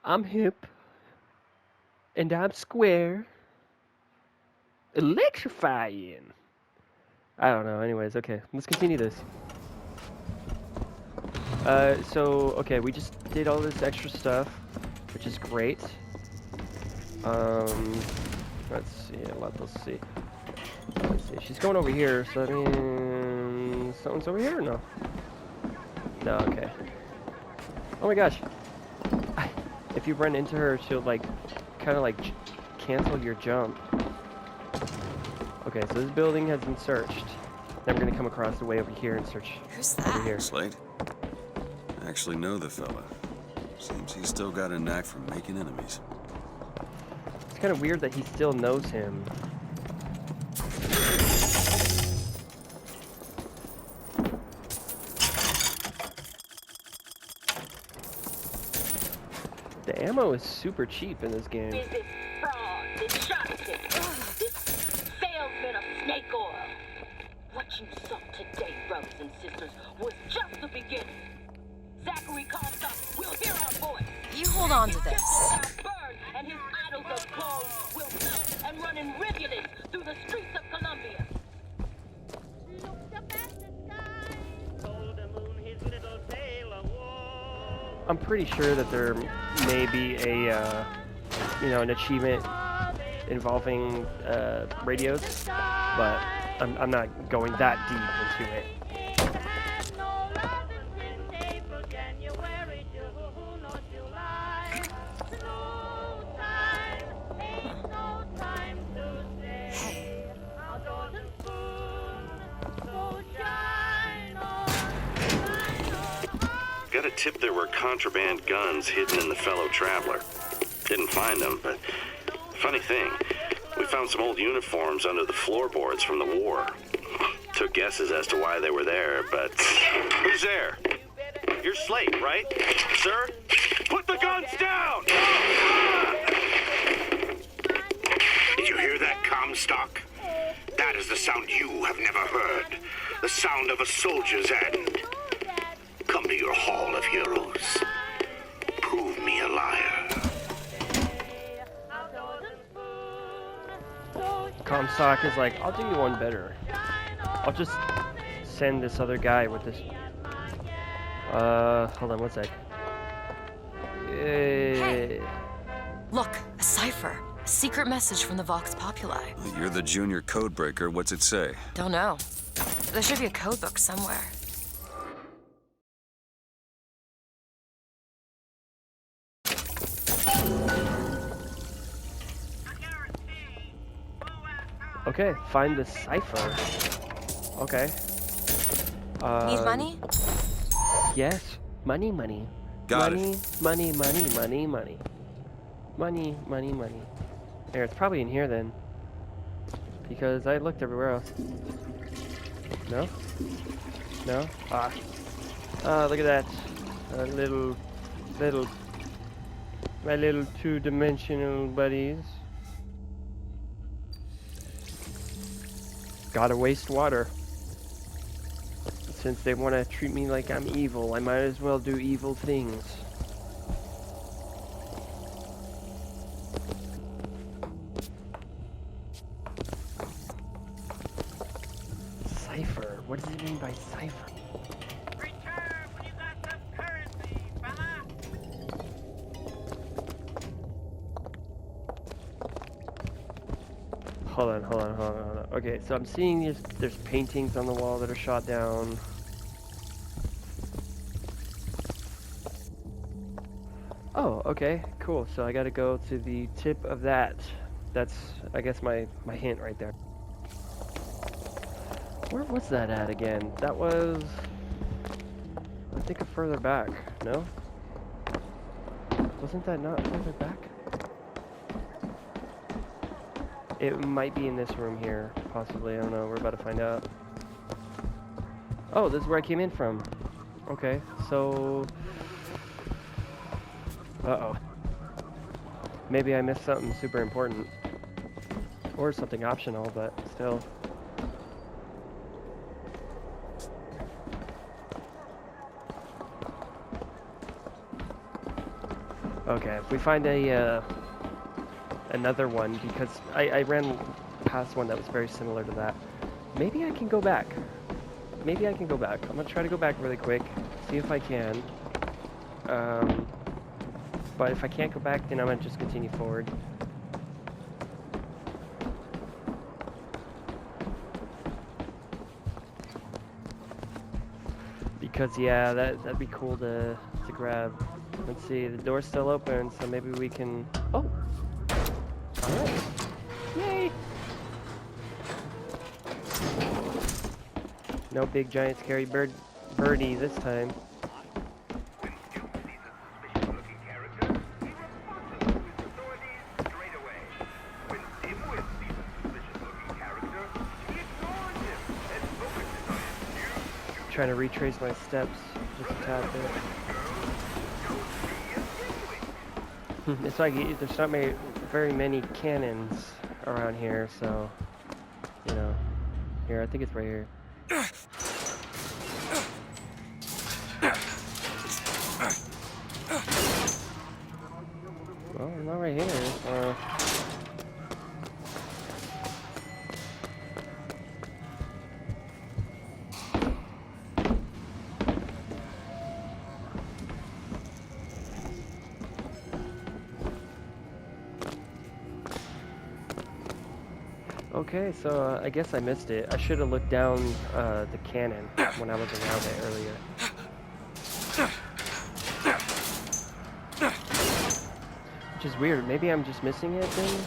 I'm hip. And I'm square. Electrifying. I don't know. Anyways, okay. Let's continue this. Okay, we just did all this extra stuff, which is great. Let's see. Let's see. Let's see. She's going over here, so that means someone's over here or no? No, okay. Oh my gosh. If you run into her, she'll like, kind of like cancel your jump. Okay, so this building has been searched. Then we're gonna come across the way over here and search. Who's that? Over here. Slate? I actually know the fella. Seems he's still got a knack for making enemies. It's kind of weird that he still knows him. The ammo is super cheap in this game. This fraud, this charlatan, this salesman of snake oil. What you saw today, brothers and sisters, was just the beginning. Zachary Comstock will hear our voice. You hold on to this. Burn, and his idols of gold will melt and run in rivulets through the streets of Columbia. I'm pretty sure that there may be a, an achievement involving radios, but I'm not going that deep into it. Got a tip there were contraband guns hidden in the fellow traveler. Didn't find them, but funny thing, we found some old uniforms under the floorboards from the war. Took guesses as to why they were there, but... Who's there? You're Slate, right? Sir? Put the guns down! Did you hear that, Comstock? That is the sound you have never heard. The sound of a soldier's end. Come to your Hall of Heroes. Prove me a liar. Comstock is like, I'll do you one better. I'll just send this other guy with this. Hold on one sec. Hey. Look, a cipher. A secret message from the Vox Populi. You're the junior codebreaker. What's it say? Don't know. There should be a code book somewhere. Okay, find the cipher. Okay. Need money? Yes. Money. Got it. Money. Money. There, it's probably in here then. Because I looked everywhere else. No? No? Look at that. My little two-dimensional buddies. Gotta waste water. Since they want to treat me like I'm evil, I might as well do evil things. Cipher? What does it mean by cipher? Return when you got some currency, fella. Hold on. Okay, so I'm seeing there's paintings on the wall that are shot down. Oh, okay, cool. So I gotta go to the tip of that. That's, I guess, my hint right there. Where was that at again? That was, I think, further back. No? Wasn't that not further back? It might be in this room here, possibly. I don't know. We're about to find out. Oh, this is where I came in from. Okay, so... Uh-oh. Maybe I missed something super important. Or something optional, but still. Okay, if we find a another one, because I ran past one that was very similar to that. Maybe I can go back. Maybe I can go back. I'm gonna try to go back really quick, see if I can. But if I can't go back, then I'm gonna just continue forward. Because yeah, that'd be cool to grab. Let's see, the door's still open, so maybe we can. Oh, all right, yay! No big giant scary birdie this time. Trying to retrace my steps just a tad bit. It's like there's not very many cannons around here, so you know. Here, I think it's right here. Well, not right here. Okay, so I guess I missed it. I should have looked down the cannon when I was around it earlier. Which is weird. Maybe I'm just missing it then?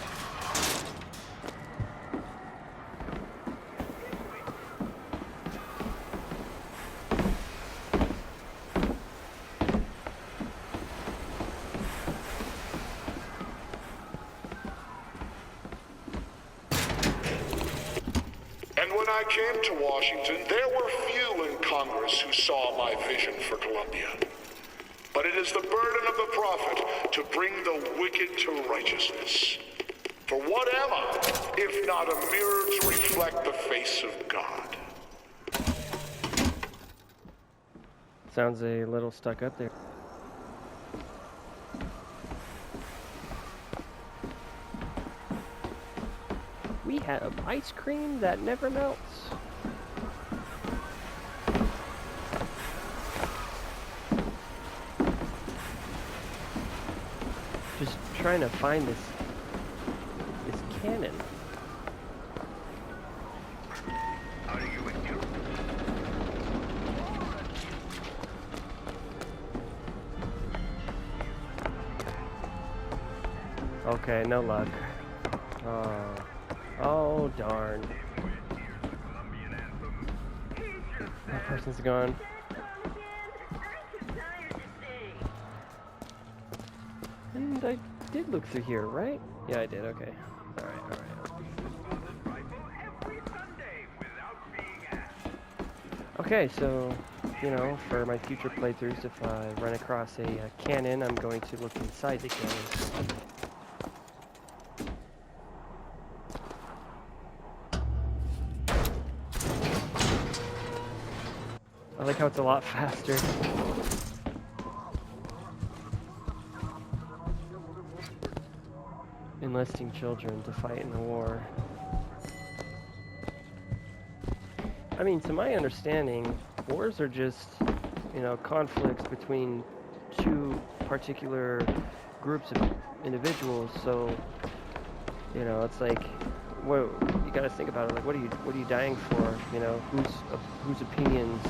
When I came to Washington, there were few in Congress who saw my vision for Columbia. But it is the burden of the prophet to bring the wicked to righteousness. For what am I, if not a mirror to reflect the face of God? Sounds a little stuck up there. We have ice cream that never melts. Just trying to find this cannon. Okay, no luck. Oh, darn. That person's gone. And I did look through here, right? Yeah, I did, okay. Alright. Okay, so, you know, for my future playthroughs, if I run across a cannon, I'm going to look inside the cannon. I like how it's a lot faster. Enlisting children to fight in the war. I mean, to my understanding, wars are just, you know, conflicts between two particular groups of individuals. So, you know, it's like, whoa, you gotta think about it. Like, what are you dying for? You know, whose opinions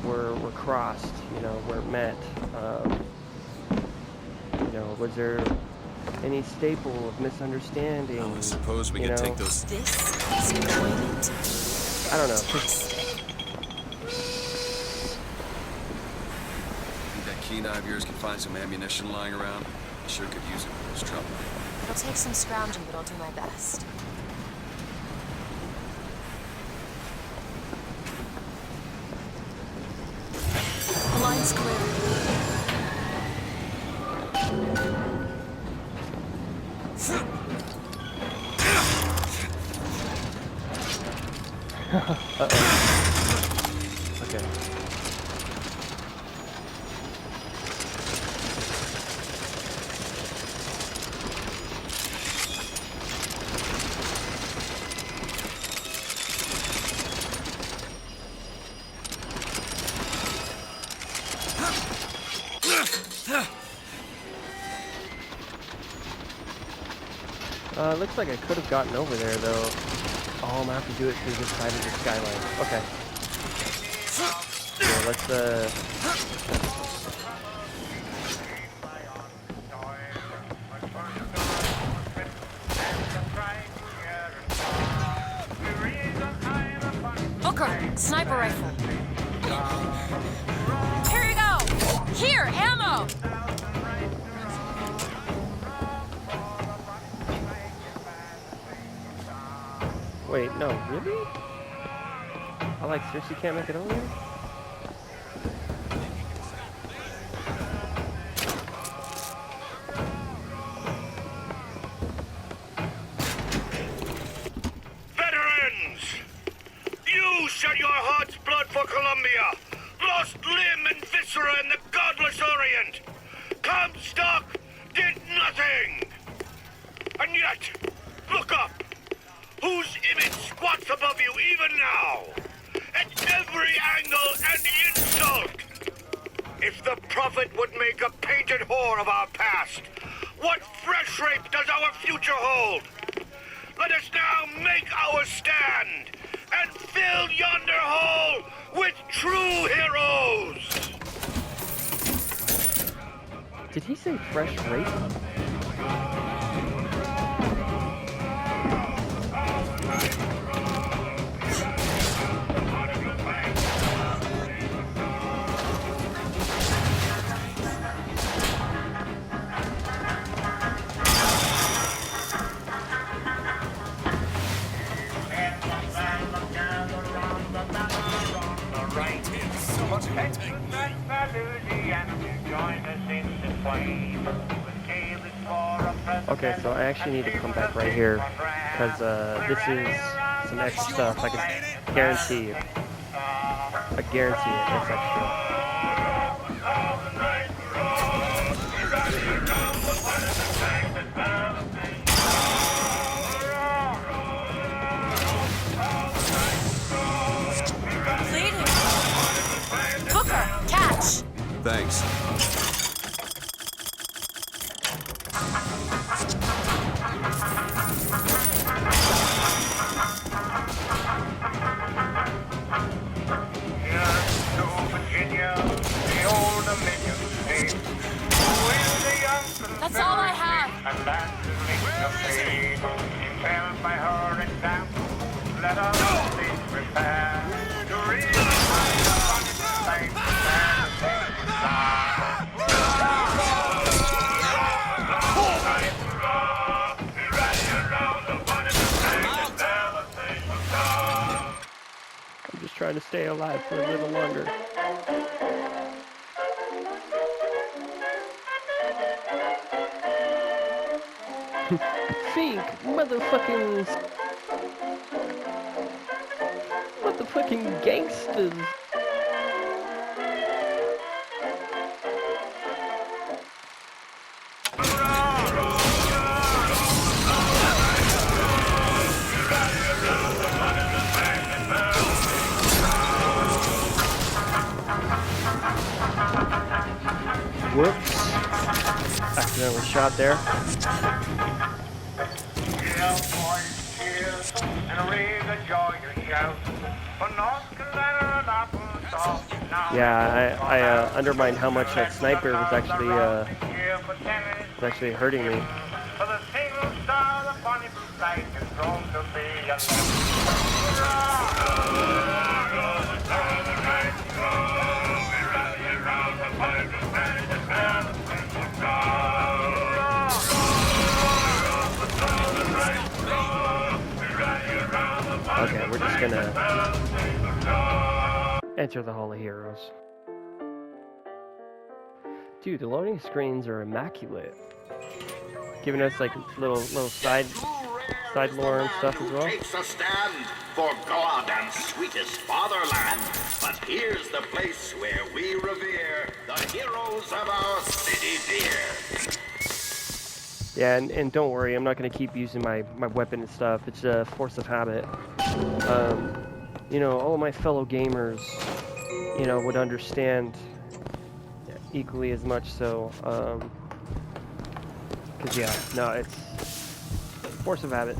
were crossed, you know, were met. You know, was there any staple of misunderstanding? Well, I suppose we could take those. This is going to be. I don't know. Think that keen eye of yours can find some ammunition lying around? I sure could use it for this trouble. It'll take some scrounging, but I'll do my best. The line's clear. Okay. Looks like I could have gotten over there though. Oh, I'm gonna have to do it through this side of the skyline. Okay. Yeah, let's Booker, sniper rifle. Here you go. Here, ammo. wait, no, really? I like seriously can't make it over there? Veterans! You shed your heart's blood for Columbia, lost limb and viscera in the godless Orient. Comstock did nothing! And yet, look up! Whose image squats above you even now? At every angle and insult! If the Prophet would make a painted whore of our past, what fresh rape does our future hold? Let us now make our stand and fill yonder hole with true heroes! Did he say fresh rape? Okay, so I actually need to come back right here because this is some extra stuff. I can guarantee you. I guarantee it. It's extra. Bleeding. Booker, catch. Thanks. That's all I have. I'm just trying to stay alive for a little longer. Think, motherfucking gangsters. Whoops. Accidentally shot there. Yeah, I undermined how much that sniper was actually hurting me. Okay, we're just gonna enter the Hall of Heroes. Dude, the loading screens are immaculate. Giving us like little side lore and stuff as well. Takes a stand for God and sweetest fatherland. But here's the place where we revere the heroes of our city dear. Yeah, and don't worry, I'm not going to keep using my weapon and stuff. It's a force of habit. You know, all of my fellow gamers, you know, would understand equally as much so. Because, yeah, no, Force of habit.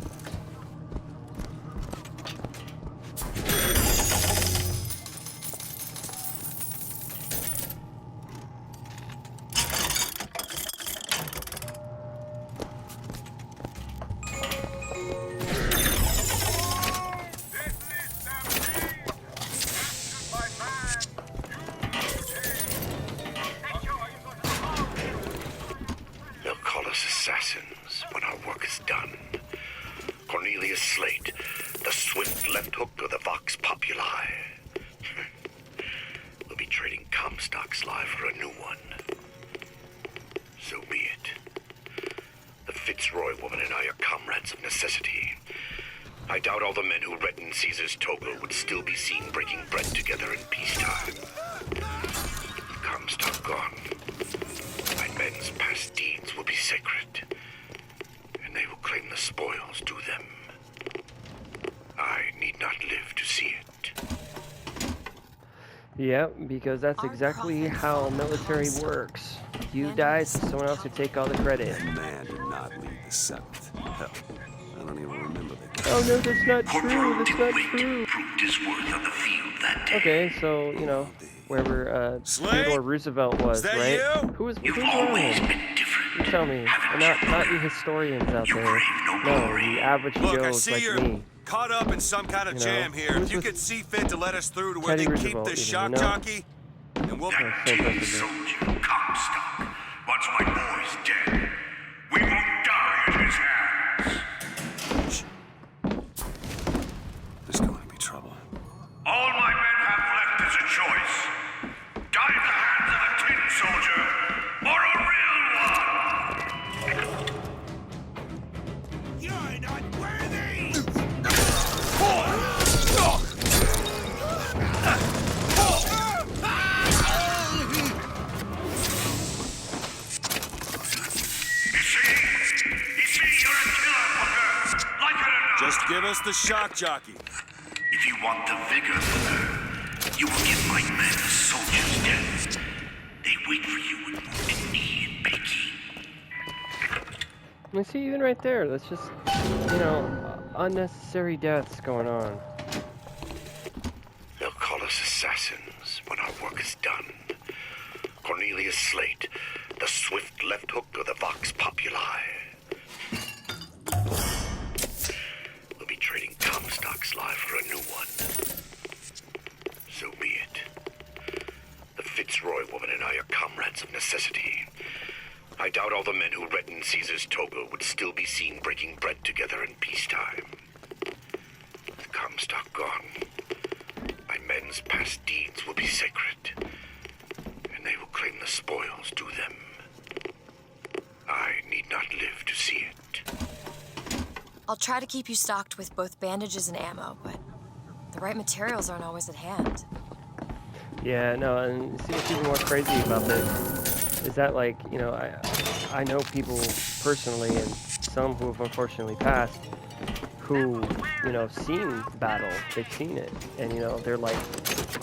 They'll call us assassins when our work is done. Cornelius Slate, the swift left hook of the Vox Populi. We'll be trading Comstock's life for a new one. So be it. The Fitzroy woman and I are comrades of necessity. I doubt all the men who reddened Caesar's toga would still be seen breaking bread together in peacetime. With Comstock gone, my men's past deeds will be sacred, and they will claim the spoils due them. I need not live to see it. Yeah, because that's exactly how military works. You die, so someone else will take all the credit. That man did not lead the 7th. Hell, I don't even remember that. Oh no, that's not true. That's not true. Proved his worth on the field that day. Okay, so you know wherever Theodore Roosevelt was, that right? you? Who was You've around always him? been different. You tell me. Haven't Not you? you historians out You there. crave no No, glory. the average Look, I Joes see like you're me. caught up in some kind of You know, jam here. who's If you this could see fit to let us through to where Teddy they keep Roosevelt this even, shock you know? jockey, and we'll... That so tin impressive. soldier, Comstock. Once my boy's dead, we won't die at his hands. There's going to be trouble. All my men have left is a choice. Die at the hands of a tin soldier, or a real one. You're not worthy! You see, you're a killer, Booker. Like it or not. Just give us the shock jockey. If you want the vigor, Booker, you will give my men a soldier's death. They wait for you with wounded knee and Peking. I see, even right there, that's just, you know, unnecessary deaths going on. They'll call us assassins when our work is done. Cornelius Slate, the swift left hook of the Vox Populi. We'll be trading Comstock's life for a new one. So be it. The Fitzroy woman and I are comrades of necessity. I doubt all the men who reddened Caesar's toga would still be seen breaking bread together in peacetime. With Comstock gone, my men's past deeds will be sacred, and they will claim the spoils due them. I need not live to see it. I'll try to keep you stocked with both bandages and ammo, but the right materials aren't always at hand. Yeah, no, and see what's even more crazy about this is that, like, you know, I know people personally, and some who have unfortunately passed, who, you know, seen battle, they've seen it, and, you know, they're like,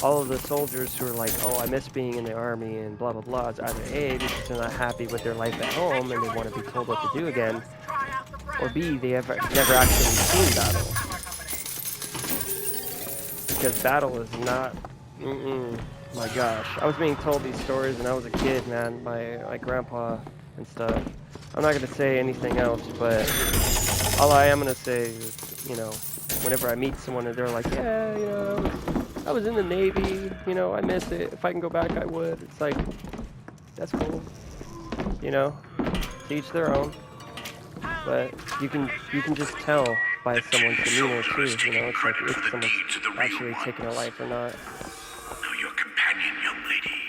all of the soldiers who are like, oh, I miss being in the army and blah, blah, blah, it's either A, because they're not happy with their life at home and they want to be told what to do again, or B, they have never actually seen battle. Because battle is not, my gosh. I was being told these stories when I was a kid, man, by my grandpa and stuff. I'm not going to say anything else, but all I am going to say is, you know, whenever I meet someone and they're like, yeah, you know, I was in the Navy, you know, I miss it. If I can go back, I would. It's like, that's cool. You know, to each their own. But you can just tell by someone's demeanor too, you know, it's like if someone's actually taking a life or not. Now your companion, young lady,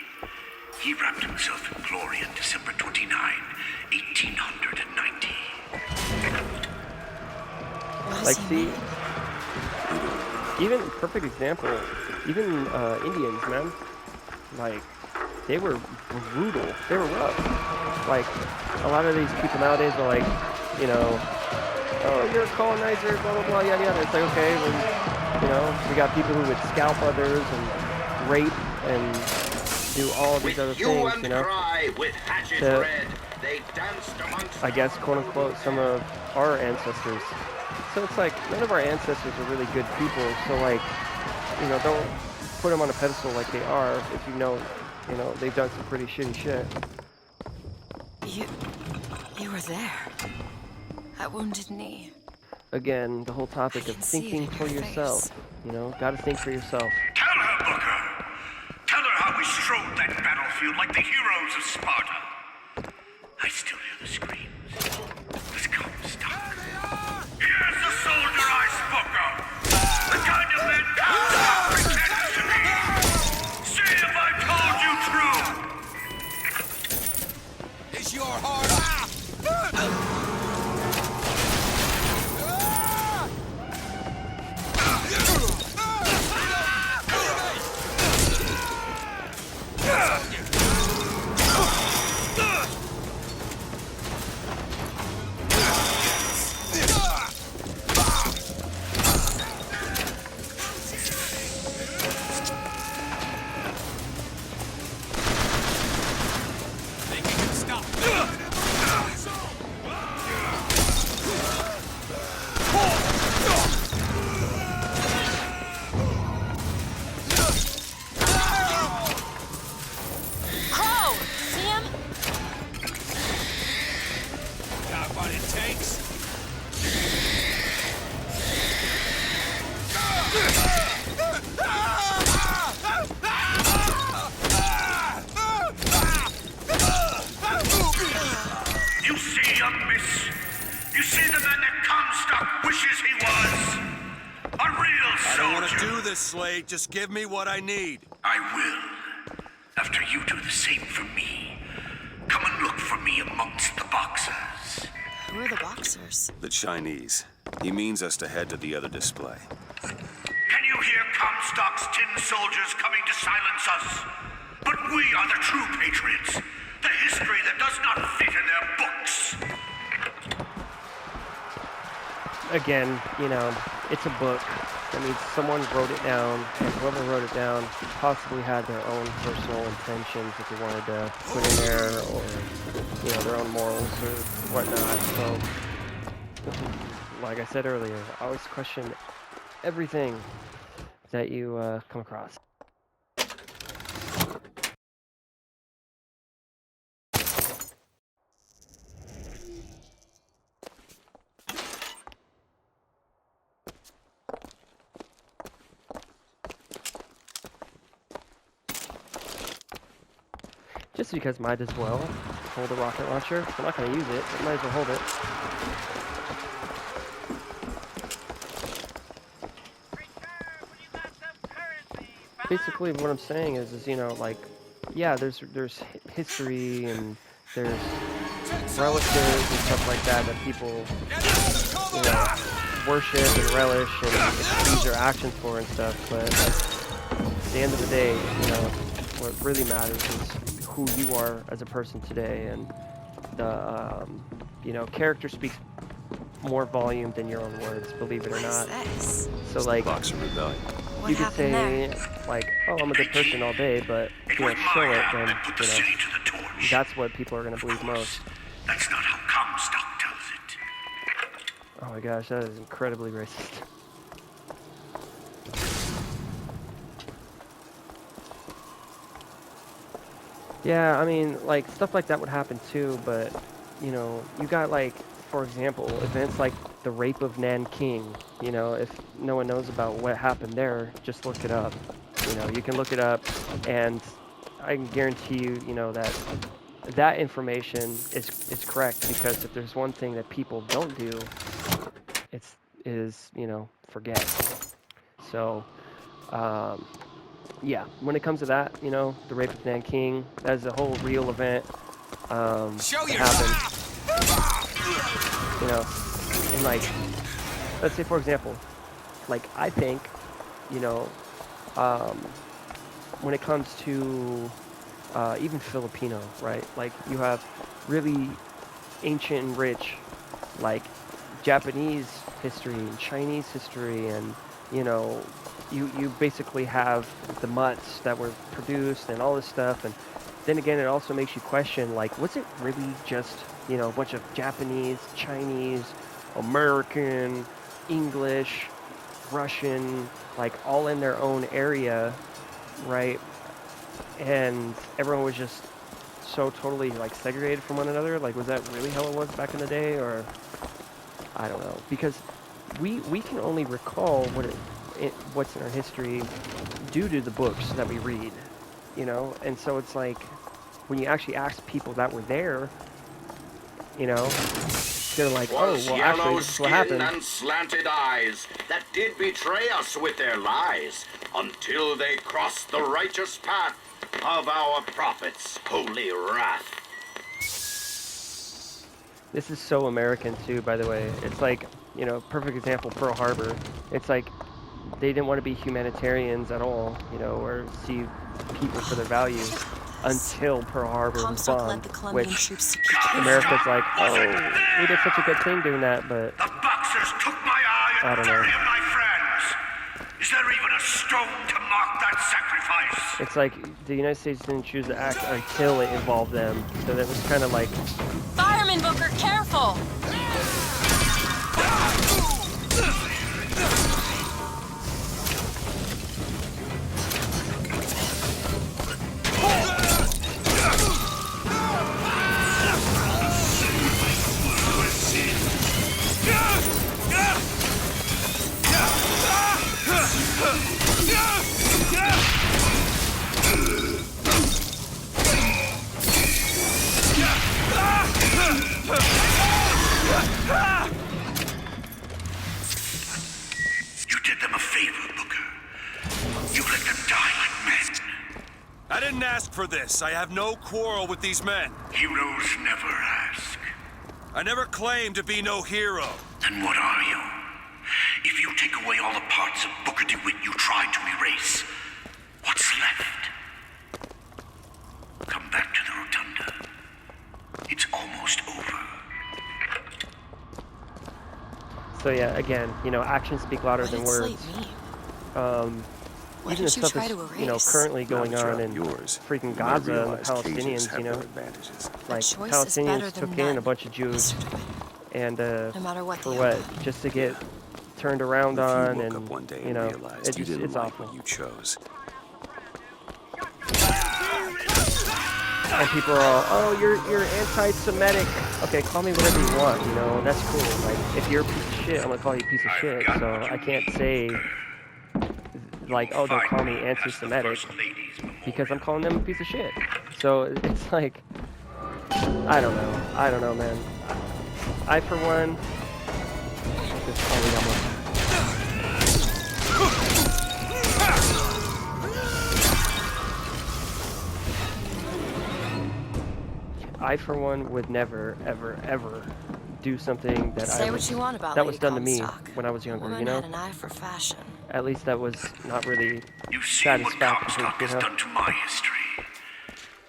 he wrapped himself in glory on December 29, 1890. What Like, does he see, mean? even perfect example, even Indians, man, like, they were brutal, they were rough. Like, a lot of these people nowadays are like, you know, oh, you're a colonizer, blah, blah, blah, yada, yada. It's like, okay, well, you know, we got people who would scalp others and rape and do all these other With things, and you know, cry with hatchet to, red, they danced amongst I guess, quote unquote, some of our ancestors. So it's like, none of our ancestors are really good people, so like, you know, don't put them on a pedestal like they are if you know, they've done some pretty shitty shit. You were there. That wounded knee. Again, the whole topic of thinking for yourself. You know, gotta think for yourself. Tell her, Booker. Tell her how we strode that battlefield like the heroes of Sparta. I still hear the screams. Let's come, stop. Here's the soldier I spoke of. The kind of man Comstock pretends to be. See if I told you true. Is your heart Slade, just give me what I need. I will. After you do the same for me. Come and look for me amongst the boxers. Who are the boxers? The Chinese. He means us to head to the other display. Can you hear Comstock's tin soldiers coming to silence us? But we are the true patriots. The history that does not fit in their books. Again, you know, it's a book. That means someone wrote it down, and whoever wrote it down possibly had their own personal intentions that they wanted to put in there, or, you know, their own morals or whatnot. So, like I said earlier, I always question everything that you come across. Just because might as well hold a rocket launcher. I'm not going to use it, but might as well hold it. Basically, what I'm saying is you know, like, yeah, there's history and there's relatives and stuff like that people, you know, worship and relish and use their actions for and stuff. But at the end of the day, you know, what really matters is who you are as a person today, and the you know, character speaks more volume than your own words, believe it or not. So like, you could say like, oh, I'm a good person all day, but if you don't show it, then you know, that's what people are going to believe most. That's not how Comstock tells it. Oh my gosh, that is incredibly racist. Yeah, I mean, like, stuff like that would happen too, but, you know, you got, like, for example, events like the rape of Nanking. You know, if no one knows about what happened there, just look it up. You know, you can look it up, and I can guarantee you, you know, that that information is correct, because if there's one thing that people don't do, is, you know, forget. So, yeah, when it comes to that, you know, the rape of Nanking, that is a whole real event. Happened. You know, and like, let's say for example, like, I think, you know, when it comes to even Filipino, right? Like, you have really ancient and rich, like, Japanese history and Chinese history, and, you know, you basically have the mutts that were produced and all this stuff, and then again, it also makes you question, like, was it really just, you know, a bunch of Japanese, Chinese, American, English, Russian, like, all in their own area, right? And everyone was just so totally, like, segregated from one another? Like, was that really how it was back in the day? Or, I don't know. Because we can only recall what's in our history due to the books that we read, you know? And so it's like, when you actually ask people that were there, you know, they're like, oh, well, actually, this is what happened. And slanted eyes that did betray us with their lies until they crossed the righteous path of our prophet's holy wrath. This is so American, too, by the way. It's like, you know, perfect example, Pearl Harbor. It's like, they didn't want to be humanitarians at all, you know, or see people for their values until Pearl Harbor was bombed, which America's like, oh, we did such a good thing doing that, but The Boxers took my eye I and don't know. 30 of my friends. Is there even a stone to mark that sacrifice? It's like the United States didn't choose to act until it involved them, so that was kind of like... Fireman Booker, careful! You did them a favor, Booker. You let them die like men. I didn't ask for this. I have no quarrel with these men. Heroes never ask. I never claimed to be no hero. Then what are you? If you take away all the parts of Booker DeWitt you tried to erase, what's left? Come back to the Rotunda. It's almost over. So yeah, again, you know, actions speak louder than words. What Even the did you stuff try that's, to erase? you know, currently going on in yours, freaking you might Gaza and the realize cages Palestinians, have you know, their advantages. like choice is better Palestinians than took in a none, bunch of Jews, Mr. DeWitt. and No matter what for the what? outcome. Just to get turned around If you on, woke and up one day you and know, realized you didn't it's like awful. what you chose. And people are all, oh, you're anti-Semitic. Okay, call me whatever you want, you know, that's cool. Like, if you're a piece of shit, I'm gonna call you a piece of shit. So I can't say, like, oh, don't call me anti-Semitic, because I'm calling them a piece of shit. So it's like, I don't know, man. I, for one, just probably got more. I, for one, would never, ever, ever do something that Say what you want about that Lady was done to me Comstock. when I was The younger, woman you know? had an eye for fashion. At least that was not really You've seen what satisfactory, Comstock you has know? done to my history.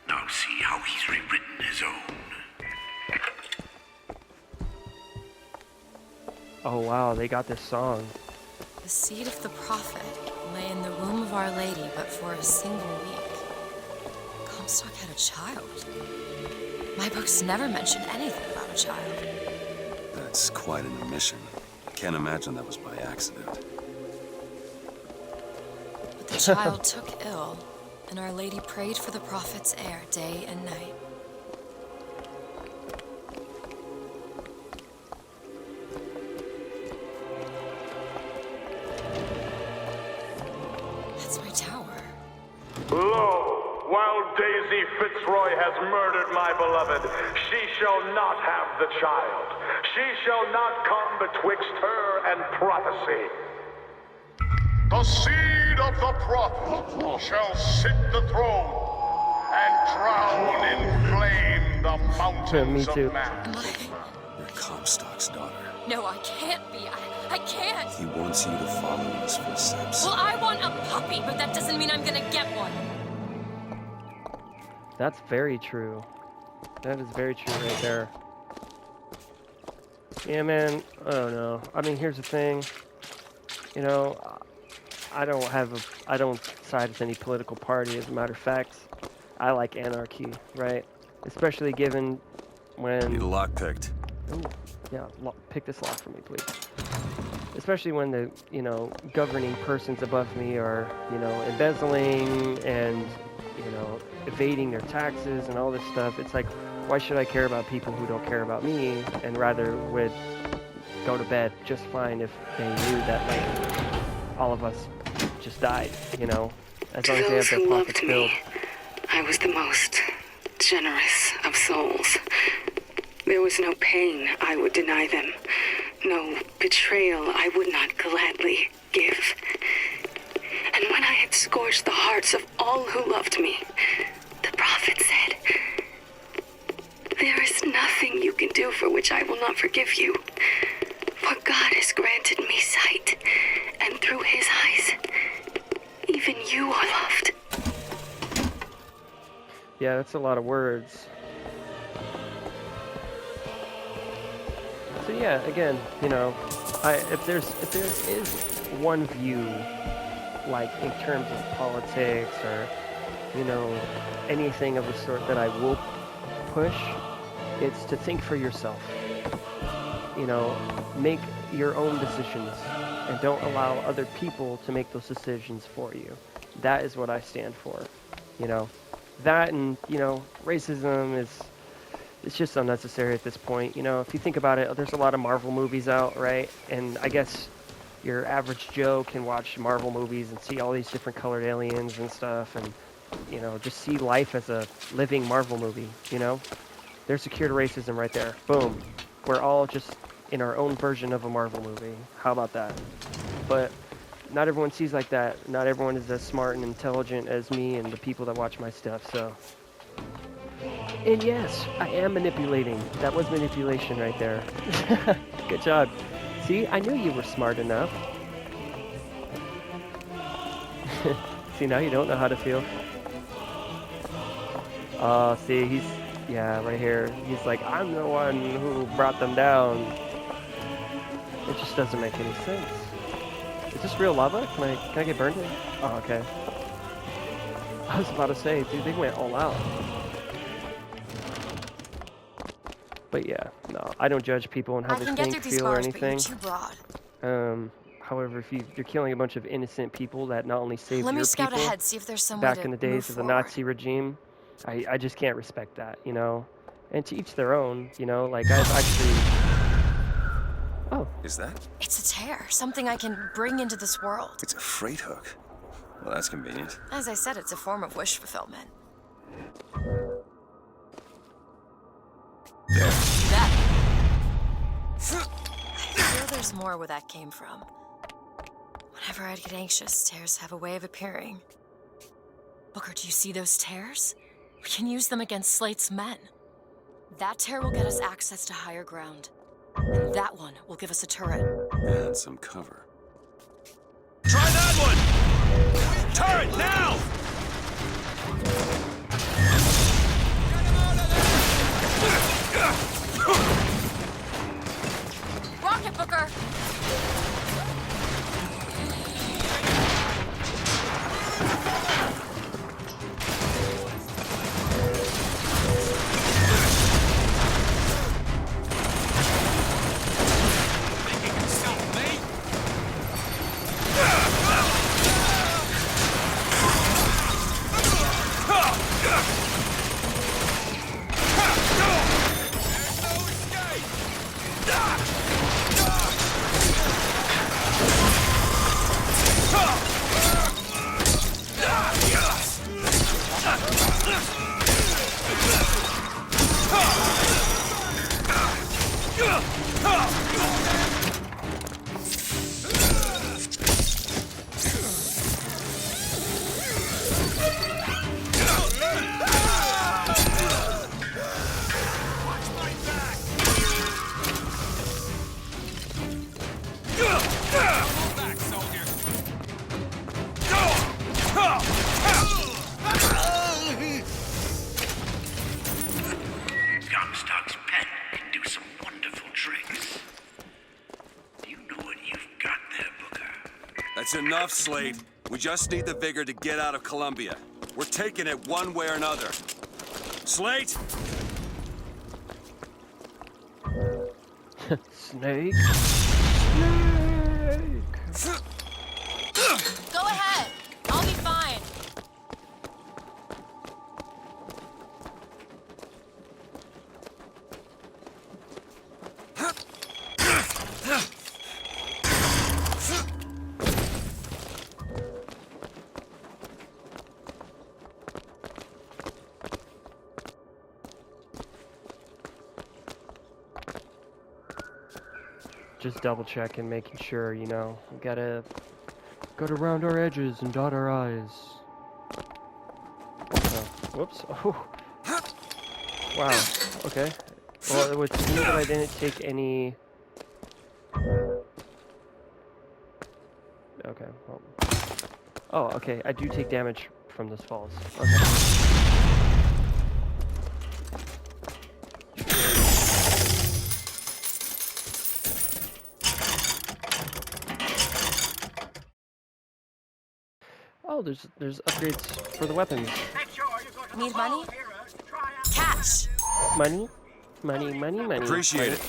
Now see how he's rewritten his own. Oh wow, they got this song. The seed of the prophet lay in the womb of Our Lady, but for a single week. Comstock had a child. My books never mentioned anything about a child. That's quite an omission. I can't imagine that was by accident. But the child took ill, and Our Lady prayed for the prophet's heir day and night. That's my tower. Lo, while Daisy Fitzroy has murdered my beloved, she shall not have the child. She shall not come betwixt her and prophecy. The seed of the prophet shall sit the throne and drown in flame the mountains Me too. of man. You're Comstock's daughter. No, I can't be. I can't. He wants you to follow in his footsteps. Well, I want a puppy, but that doesn't mean I'm gonna get one. That's very true. That is very true right there. Yeah, man, I don't know. I mean, here's the thing. You know, I don't side with any political party, as a matter of fact. I like anarchy, right? Especially given when... Need a lock picked. Ooh, yeah, pick this lock for me, please. Especially when the, you know, governing persons above me are, you know, embezzling and, you know, evading their taxes and all this stuff. It's like, why should I care about people who don't care about me, and rather would go to bed just fine if they knew that, like, all of us just died, you know? As long as they have their pockets filled. I was the most generous of souls. There was no pain I would deny them, no betrayal I would not gladly give. And when I had scorched the hearts of all who loved me, the prophet said, "There is nothing you can do for which I will not forgive you. For God has granted me sight, and through his eyes, even you are loved." Yeah, that's a lot of words. So yeah, again, you know, if there is one view, like in terms of politics or, you know, anything of the sort that I will push, it's to think for yourself. You know, make your own decisions and don't allow other people to make those decisions for you. That is what I stand for, you know. That and, you know, racism it's just unnecessary at this point. You know, if you think about it, there's a lot of Marvel movies out, right? And I guess your average Joe can watch Marvel movies and see all these different colored aliens and stuff, and, you know, just see life as a living Marvel movie, you know? There's a cure to racism right there. Boom. We're all just in our own version of a Marvel movie. How about that? But not everyone sees like that. Not everyone is as smart and intelligent as me and the people that watch my stuff, so... And yes, I am manipulating. That was manipulation right there. Good job. See, I knew you were smart enough. See, now you don't know how to feel. See, yeah, right here. He's like, I'm the one who brought them down. It just doesn't make any sense. Is this real lava? Can I get burned in? Oh, okay. I was about to say, dude, they went all out. But yeah, no, I don't judge people on how they think, feel, or anything. However, if you're killing a bunch of innocent people that not only saved your people ahead, see if there's some back way in the to days of the Nazi regime, I just can't respect that, you know? And to each their own, you know? Like, I've actually... Oh. Is that? It's a tear, something I can bring into this world. It's a freight hook. Well, that's convenient. As I said, it's a form of wish fulfillment. There. I feel there's more where that came from. Whenever I'd get anxious, tears have a way of appearing. Booker, do you see those tears? We can use them against Slate's men. That tear will get us access to higher ground. And that one will give us a turret. And some cover. Try that one! Turret, now! Rocket, Booker! Comstock's pen can do some wonderful tricks. Do you know what you've got there, Booker? That's enough, Slade. We just need the vigor to get out of Columbia. We're taking it one way or another. Slate? Snake? Snake! Go ahead. I'll be fine. Just double checking, making sure, you know, we gotta round our edges and dot our I's. Oh, whoops. Oh. Wow. Okay. Well, it would seem that I didn't take any. Okay. Well. Oh, okay. I do take damage from those falls. Okay. Oh, there's upgrades for the weapons. Need money? Cash. Money? Money, money, money. Appreciate it.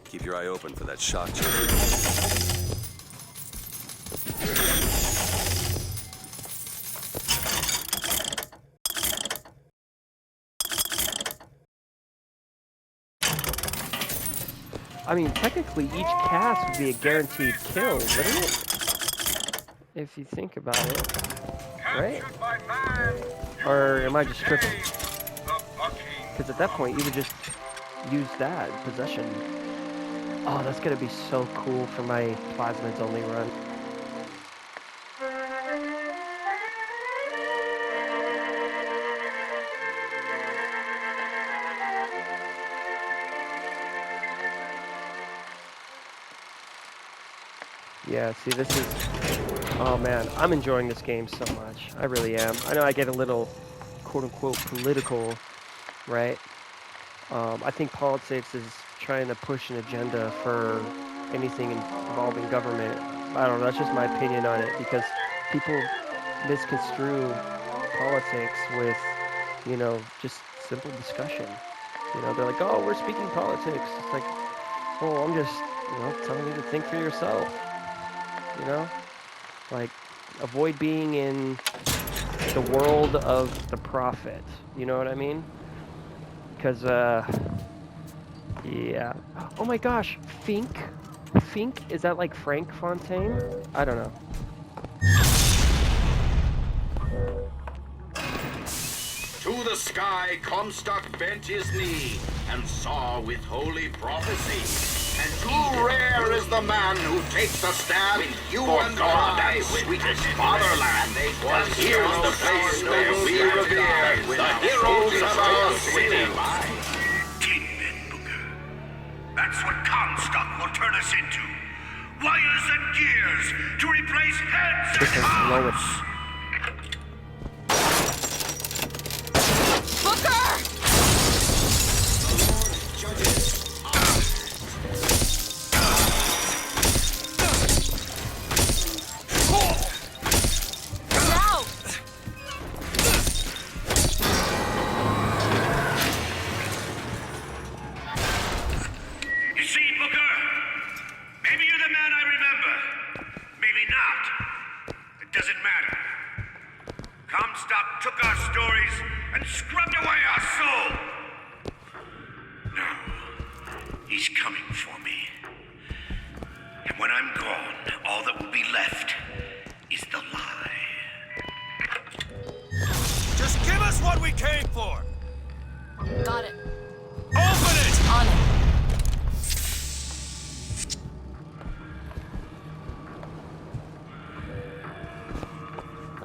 Keep your eye open for that shock charge. I mean, technically, each cast would be a guaranteed kill, wouldn't it? If you think about it, right? Or am I just tripping? Because at that point, you would just use that possession. Oh, that's gonna be so cool for my plasmids only run. Yeah, see, this is... Oh, man, I'm enjoying this game so much. I really am. I know I get a little, quote-unquote, political, right? I think politics is trying to push an agenda for anything involving government. I don't know, that's just my opinion on it, because people misconstrue politics with, you know, just simple discussion. You know, they're like, oh, we're speaking politics. It's like, well, I'm just, you know, telling you to think for yourself. You know, like, avoid being in the world of the prophet. You know what I mean? Because, yeah. Oh my gosh, Fink? Fink? Is that like Frank Fontaine? I don't know. To the sky, Comstock bent his knee and saw with holy prophecy. And too rare is the man who takes a stand for God and sweetest fatherland. But here's the place where we revere the heroes of our city. Kingpin, Booker. That's what Comstock will turn us into. Wires and gears to replace heads and arms. Booker!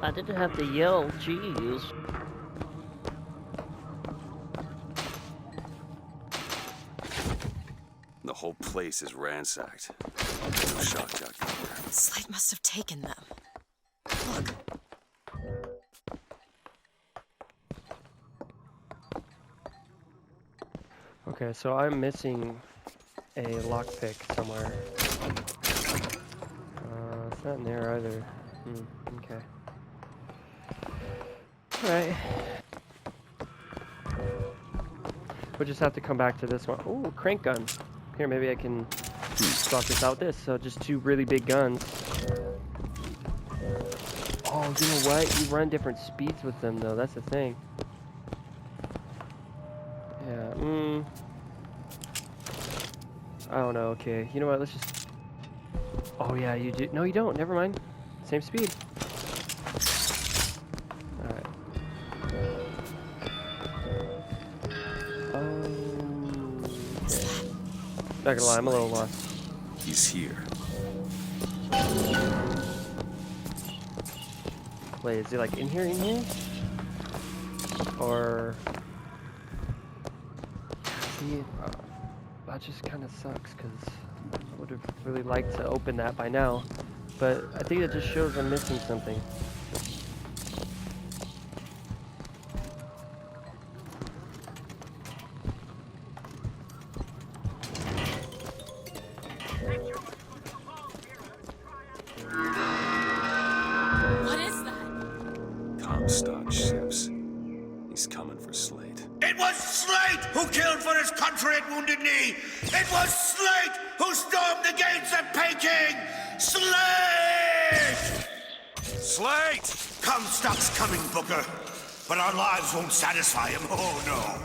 I didn't have to yell, jeez. The whole place is ransacked. No shock jock anywhere. Slate must have taken them. Look. Okay, so I'm missing a lockpick somewhere. It's not in there either. Okay. Alright. We'll just have to come back to this one. Ooh, crank gun. Here, maybe I can swap this out with this. So just two really big guns. Oh, you know what? You run different speeds with them, though. That's the thing. Yeah, I don't know. Okay, you know what? Let's just... Oh, yeah, you do... No, you don't. Never mind. Same speed. Alright. Okay. Not gonna lie, I'm a little lost. He's here. Wait, is he like in here? Or... See, that just kind of sucks, because I would have really liked to open that by now. But I think it just shows I'm missing something. What is that? Comstock ships. He's coming for Slate. It was Slate who killed for his country at Wounded Knee! It was Slate who stormed the gates at Peking! Slate! Slate! Comstock's coming, Booker. But our lives won't satisfy him, oh no.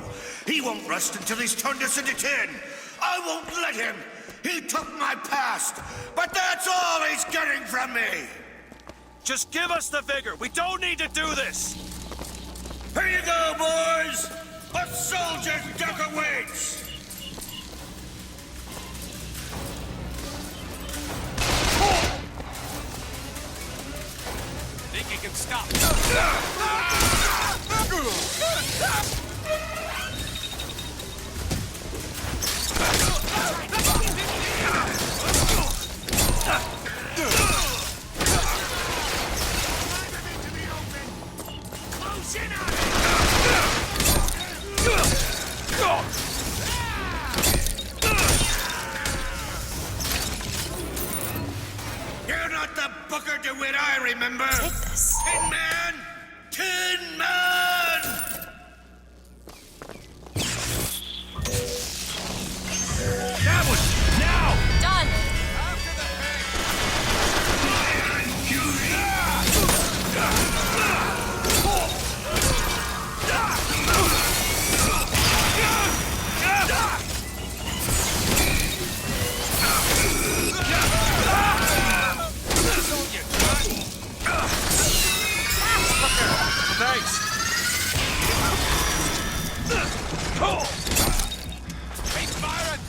He won't rest until he's turned us into tin. I won't let him. He took my past, but that's all he's getting from me. Just give us the vigor. We don't need to do this. Here you go, boys. A soldier's death awaits. Think you can stop? You're not the Booker DeWitt I remember. Take this. Tin Man! Tin Man! That was now! Done! Thanks! Hey, Byron!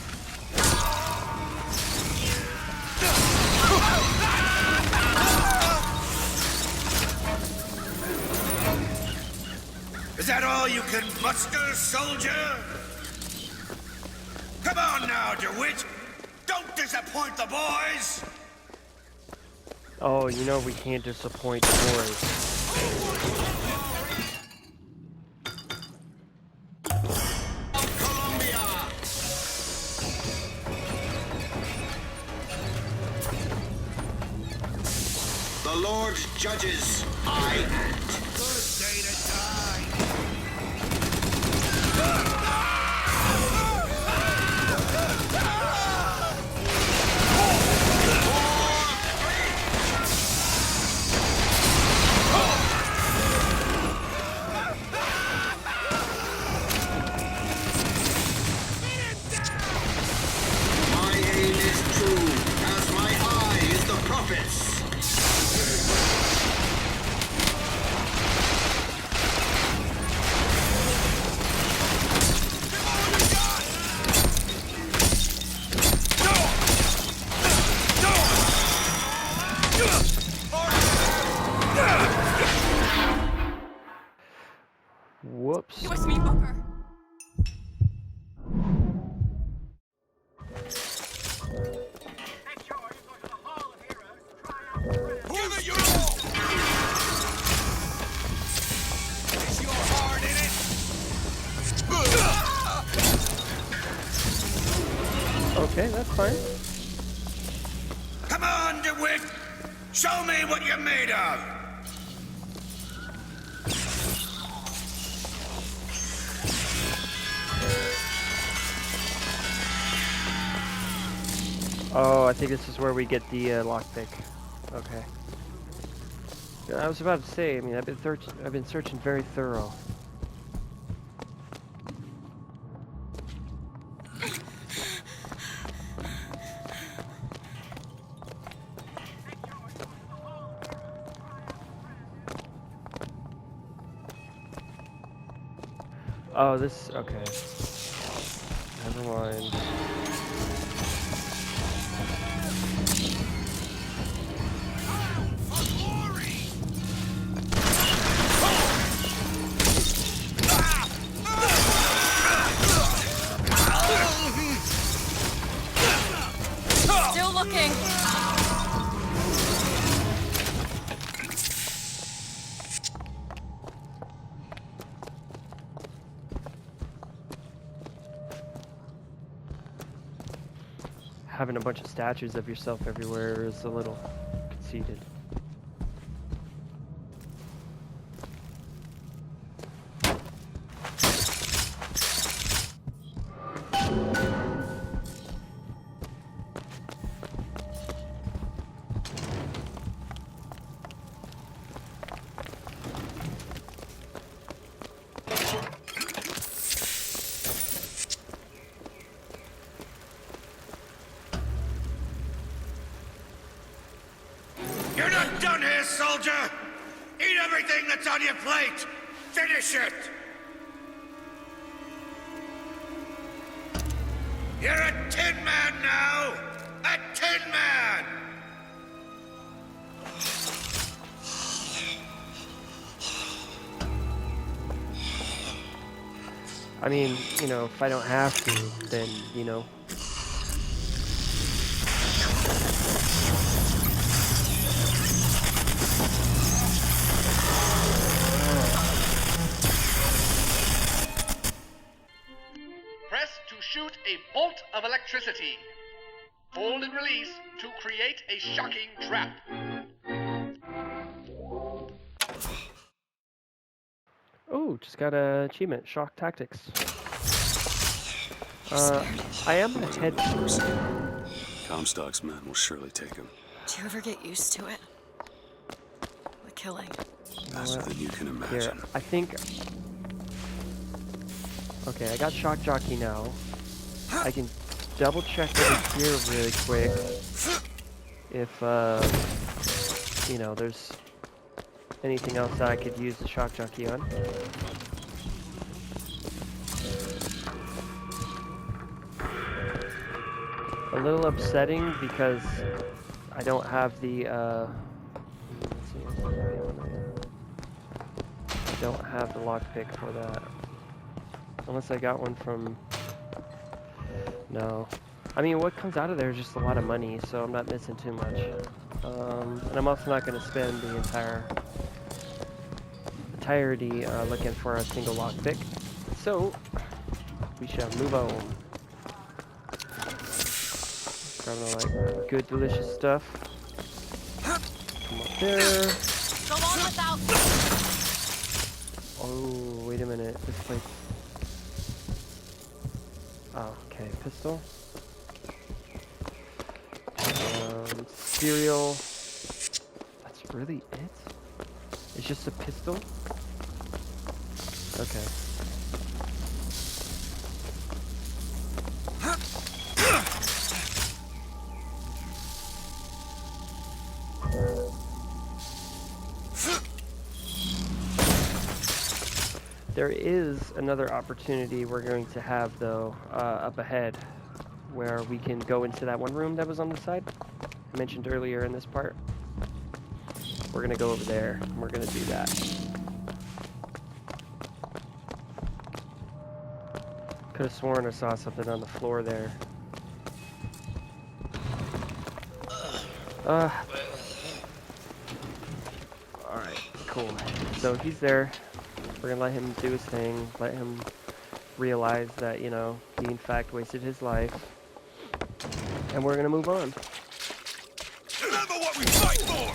Is that all you can muster, soldier? Come on now, DeWitt! Don't disappoint the boys! Oh, you know we can't disappoint the boys. The Lord judges. I act. Good day to die! My aim is true, as my eye is the prophet's. Whoops. It was me, Booker. Give it your all! Is your heart in it? Okay, that's fine. Come on, DeWitt! Show me what you're made of! Oh, I think this is where we get the lockpick. Okay. I was about to say, I mean, I've been searching very thorough. Oh, this, okay. Never mind. Still looking. Having a bunch of statues of yourself everywhere is a little conceited. You're not done here, soldier! Eat everything that's on your plate! Finish it! You're a tin man now! A tin man! I mean, you know, if I don't have to, then, you know. Press to shoot a bolt of electricity. Hold and release to create a shocking trap. Oh, just got a achievement, Shock Tactics. I am gonna head. Comstock's men will surely take him. Do you ever get used to it? The killing. Faster than you can Here, imagine. I think. Okay, I got Shock Jockey now. I can double check over here really quick. If you know, there's anything else that I could use the Shock Jockey on. A little upsetting because I don't have the let's see, I don't have the lockpick for that. Unless I got one from... No. I mean, what comes out of there is just a lot of money, so I'm not missing too much. And I'm also not going to spend the entirety looking for a single lockpick. So, we shall move on. Grabbing like good, delicious stuff. Come up there. Go on without. Oh, wait a minute. This place. Oh, okay. Pistol. Cereal. That's really it? It's just a pistol? Okay. There is another opportunity we're going to have, though, up ahead, where we can go into that one room that was on the side I mentioned earlier in this part. We're going to go over there, and we're going to do that. Could have sworn I saw something on the floor there. Alright, cool. So he's there. We're gonna let him do his thing, let him realize that, you know, he in fact wasted his life. and we're gonna move on. Remember what we fight for!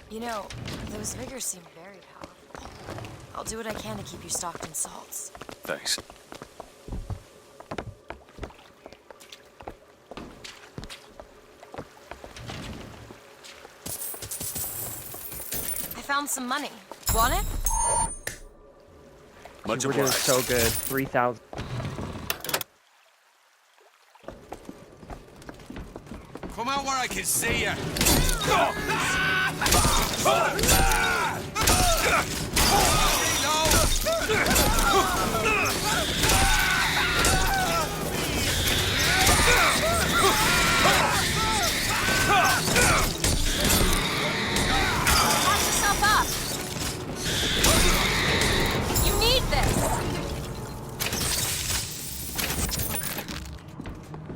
You know, those vigors seem very powerful. I'll do what I can to keep you stocked in salts. Thanks. I found some money. Want it? Much We're doing obliged. so good. 3,000. Come out where I can see you. Patch yourself up. You need this.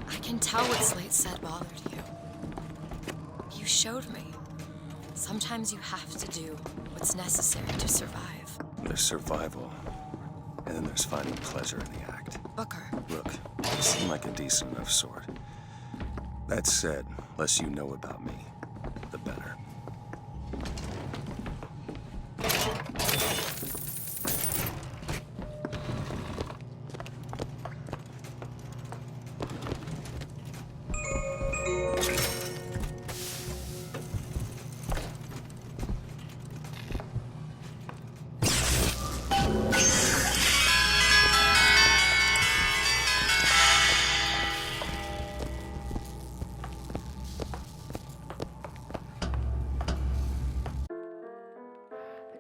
I can tell what Slate said bothered you. You showed me. Sometimes you have to do what's necessary to survive. There's survival, and then there's finding pleasure in the act. Booker. Look, you seem like a decent enough sort. That said, less you know about me, the better.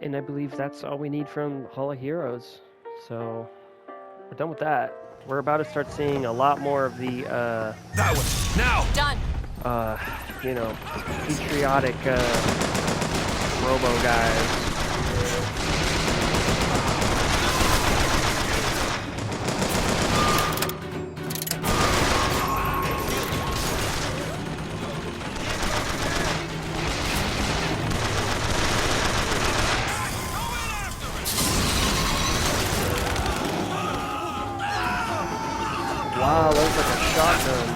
And I believe that's all we need from Hall of Heroes. So we're done with that. We're about to start seeing a lot more of the That one, now! Done. you know, patriotic robo guys. Wow, that was like a shotgun.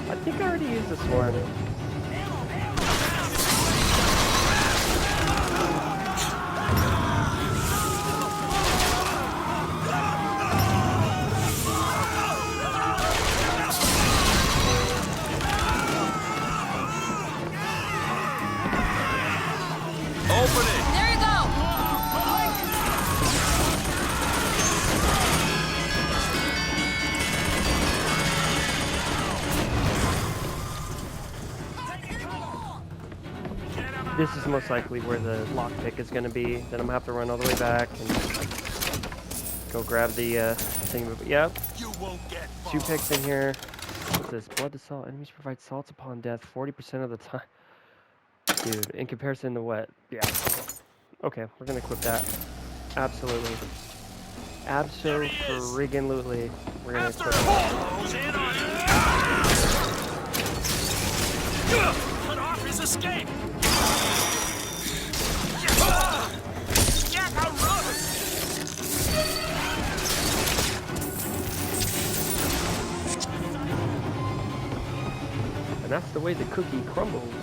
I think I already used this one. Open it! There you go. This is most likely where the lockpick is going to be. Then I'm going to have to run all the way back and go grab the thing. But yeah, You won't get far. 2 picks in here. What's this? Blood to salt. Enemies provide salts upon death 40% of the time. Dude, in comparison to what? Yeah. Okay, we're going to equip that. Absolutely. Abso-friggin-lutely. We're going to equip that. Close in on it. Cut off his escape. Jack, I'll run. And that's the way the cookie crumbles.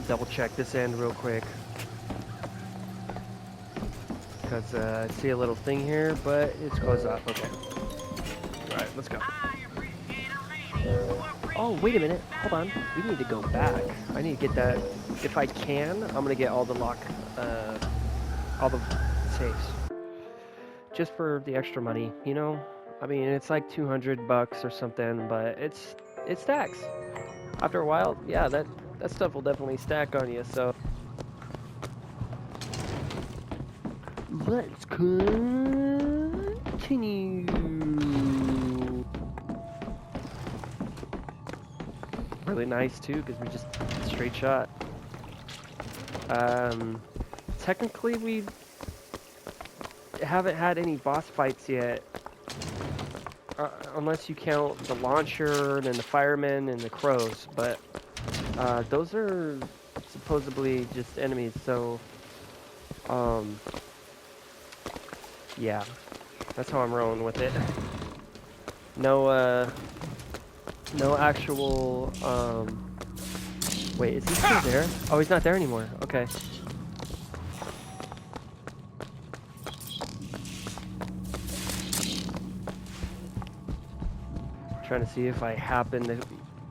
Double check this end real quick. Because I see a little thing here, but it's closed off. Okay. Alright, let's go. Oh, wait a minute. Hold on. We need to go back. I need to get that. If I can, I'm gonna get all the all the safes. Just for the extra money, you know? I mean, it's like $200 or something, but it stacks. After a while, yeah, that stuff will definitely stack on you, so. Let's continue. Really nice too, because we just straight shot. Technically we haven't had any boss fights yet, unless you count the launcher and then the firemen and the crows, but those are supposedly just enemies, so yeah, that's how I'm rolling with it. No actual, wait, is he still there? Oh, he's not there anymore. Okay. Trying to see if I happen to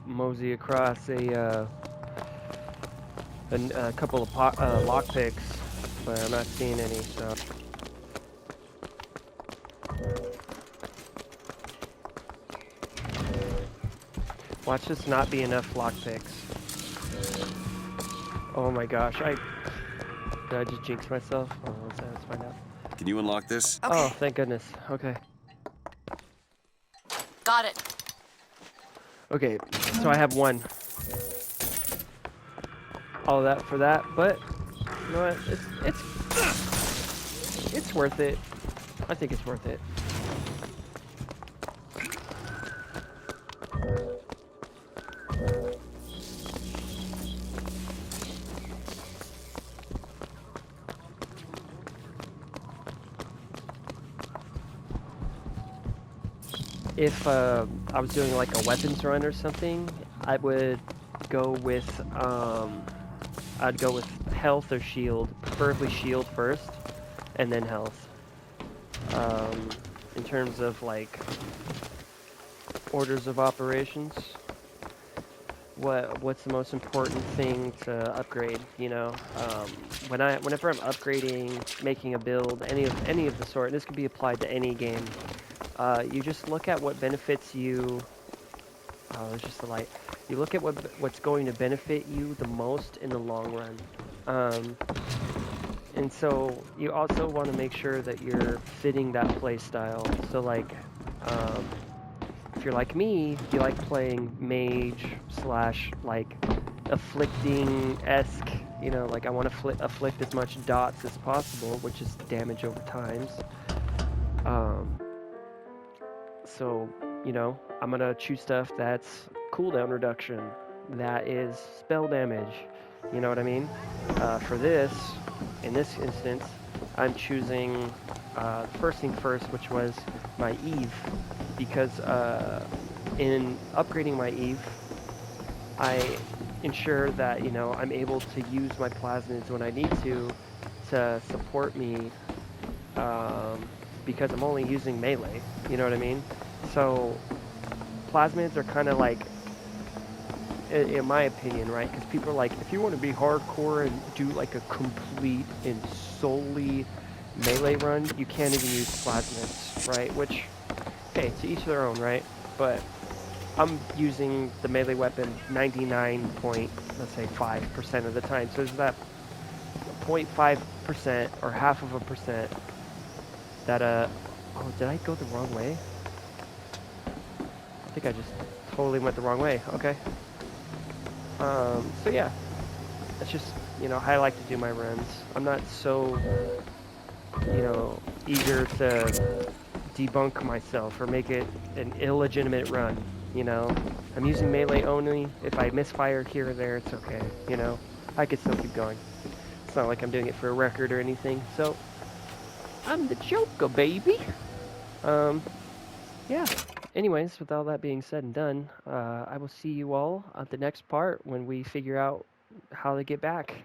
mosey across a couple of lockpicks, but I'm not seeing any, so. Watch this not be enough lockpicks. Oh my gosh, did I just jinx myself? Oh, let's find out. Can you unlock this? Okay. Oh, thank goodness. Okay. Got it. Okay, so I have one. All of that for that, but you know what? It's worth it. I think it's worth it. If I was doing like a weapons run or something, I would go with health or shield, preferably shield first, and then health. In terms of like orders of operations, what's the most important thing to upgrade? You know, whenever I'm upgrading, making a build, any of the sort, and this could be applied to any game. You just look at what benefits you. Oh, there's just the light. You look at what's going to benefit you the most in the long run. And so you also want to make sure that you're fitting that play style. So like, if you're like me, you like playing mage / like afflicting-esque. You know, like I want to afflict as much dots as possible, which is damage over times. So, you know, I'm gonna choose stuff that's cooldown reduction, that is spell damage, you know what I mean? For this, in this instance, I'm choosing first thing first, which was my Eve, because in upgrading my Eve, I ensure that, you know, I'm able to use my plasmids when I need to support me, because I'm only using melee, you know what I mean? So, plasmids are kind of like, in my opinion, right? Because people are like, if you want to be hardcore and do like a complete and solely melee run, you can't even use plasmids, right? Which, hey, to each their own, right? But I'm using the melee weapon 99.5% of the time. So there's that 0.5% or half of a percent that, oh, did I go the wrong way? I think I just totally went the wrong way. Okay. So yeah, that's just, you know, how I like to do my runs. I'm not so, you know, eager to debunk myself or make it an illegitimate run, you know. I'm using melee only. If I misfire here or there, it's okay, you know. I could still keep going. It's not like I'm doing it for a record or anything, so I'm the Joker, baby. Yeah. Anyways, with all that being said and done, I will see you all at the next part when we figure out how to get back.